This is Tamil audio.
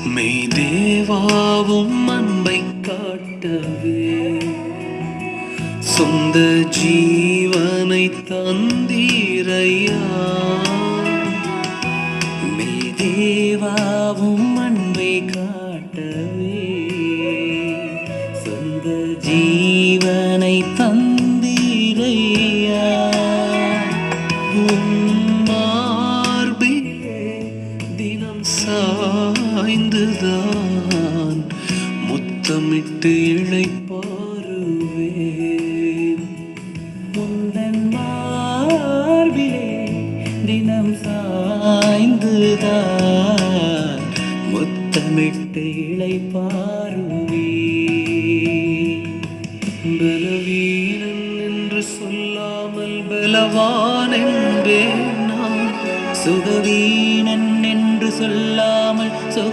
மெய் தேவாவும் அன்பை காட்டவே சொந்த ஜீவனை தந்தீரையா. மெய் தேவாவும் அன்பை காட்டவே சொந்த ஜீவனை தந்தீரையா. மார்பிலே தினம் சாய்ந்துதான் முத்தமிட்டு இளைப்பாறுவேன். முந்தன் மார்பிலே தினம் சாய்ந்துதான் முத்தமிட்டு இளைப்பாறுவேன். பலவீனன் என்று சொல்லாமல் பலவான் என்பேன் நான். சுகவீனன் என்று சொல்லாமல்